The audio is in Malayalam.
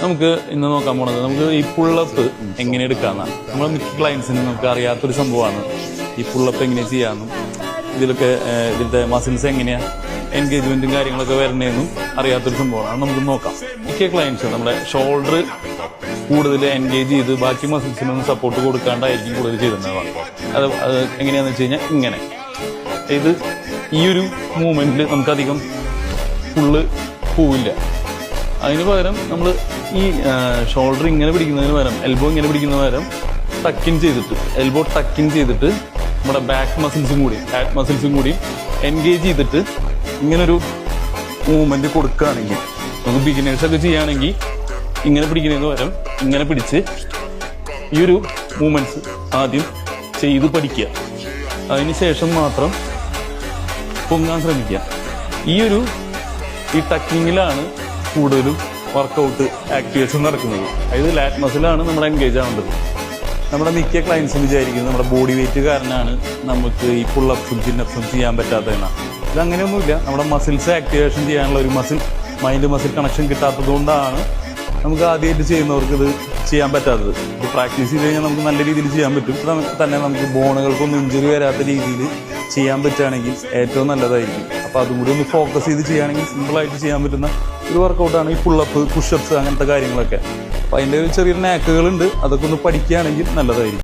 നമുക്ക് ഇന്ന് നോക്കാൻ പോണത് നമുക്ക് ഈ പുള്ളപ്പ് എങ്ങനെ എടുക്കാന്നാണ്. നമ്മളെ മിക്ക ക്ലയൻസിന് നമുക്ക് അറിയാത്തൊരു സംഭവമാണ് ഈ പുള്ളപ്പ് എങ്ങനെ ചെയ്യാമെന്നും ഇതിലൊക്കെ ഇതിന്റെ മസിൽസ് എങ്ങനെയാ എൻഗേജ്മെന്റും കാര്യങ്ങളൊക്കെ വരണേന്നും അറിയാത്തൊരു സംഭവമാണ്. അത് നമുക്ക് നോക്കാം. മിക്ക ക്ലയൻസ് നമ്മുടെ ഷോൾഡർ കൂടുതൽ എൻഗേജ് ചെയ്ത് ബാക്കി മസിൽസിനൊന്നും സപ്പോർട്ട് കൊടുക്കാണ്ടായിരിക്കും കൂടുതൽ ചെയ്തിട്ടുണ്ടാവുക. അത് എങ്ങനെയാന്ന് വെച്ച് കഴിഞ്ഞാൽ ഇങ്ങനെ ഇത് ഈ ഒരു മൂവ്മെന്റിൽ നമുക്കധികം ഫുള്ള് പോവില്ല. അതിന് പകരം നമ്മൾ ഈ ഷോൾഡർ ഇങ്ങനെ പിടിക്കുന്നതിന് പകരം എൽബോ ഇങ്ങനെ പിടിക്കുന്ന പകരം ടക്കിൻ ചെയ്തിട്ട് എൽബോ ടക്കിൻ ചെയ്തിട്ട് നമ്മുടെ ബാക്ക് മസിൽസും കൂടി എൻഗേജ് ചെയ്തിട്ട് ഇങ്ങനൊരു മൂവ്മെന്റ് കൊടുക്കുകയാണെങ്കിൽ നമുക്ക് ബിഗിനേഴ്സൊക്കെ ചെയ്യുകയാണെങ്കിൽ ഇങ്ങനെ പിടിക്കുന്നതിന് പകരം ഇങ്ങനെ പിടിച്ച് ഈ ഒരു മൂവ്മെന്റ്സ് ആദ്യം ചെയ്ത് പഠിക്കുക. അതിന് ശേഷം മാത്രം പൊങ്ങാൻ ശ്രമിക്കുക. ഈ ടക്കിങ്ങിലാണ് കൂടുതലും വർക്കൗട്ട് ആക്ടിവേഷൻ നടക്കുന്നത്. അതായത് ലാറ്റ് മസിലാണ് നമ്മൾ എൻഗേജ് ആവേണ്ടത്. നമ്മുടെ മിക്ക ക്ലയൻസും വിചാരിക്കുന്നത് നമ്മുടെ ബോഡി വെയിറ്റ് കാരണമാണ് നമുക്ക് ഈ പുള്ളപ്സും ചിന്നപ്സും ചെയ്യാൻ പറ്റാത്തതെന്നാണ്. ഇതങ്ങനെയൊന്നുമില്ല. നമ്മുടെ മസിൽസ് ആക്ടിവേഷൻ ചെയ്യാനുള്ള ഒരു മൈൻഡ് മസിൽ കണക്ഷൻ കിട്ടാത്തത് കൊണ്ടാണ് നമുക്ക് ആദ്യമായിട്ട് ചെയ്യുന്നവർക്ക് ഇത് ചെയ്യാൻ പറ്റാത്തത്. ഇത് പ്രാക്ടീസ് ചെയ്ത് കഴിഞ്ഞാൽ നമുക്ക് നല്ല രീതിയിൽ ചെയ്യാൻ പറ്റും. തന്നെ നമുക്ക് ബോണുകൾക്കൊന്നും ഇഞ്ചുറി വരാത്ത രീതിയിൽ ചെയ്യാൻ പറ്റുകയാണെങ്കിൽ ഏറ്റവും നല്ലതായിരിക്കും. അപ്പോൾ അതും കൂടി ഒന്ന് ഫോക്കസ് ചെയ്ത് ചെയ്യുകയാണെങ്കിൽ സിമ്പിളായിട്ട് ചെയ്യാൻ പറ്റുന്ന ഒരു വർക്കൗട്ടാണ് ഈ പുള്ളപ്പ്, പുഷപ്സ് അങ്ങനത്തെ കാര്യങ്ങളൊക്കെ. അപ്പോൾ അതിൻ്റെ ഒരു ചെറിയ നാക്കുകളുണ്ട്. അതൊക്കെ ഒന്ന് പഠിക്കുകയാണെങ്കിൽ നല്ലതായിരിക്കും.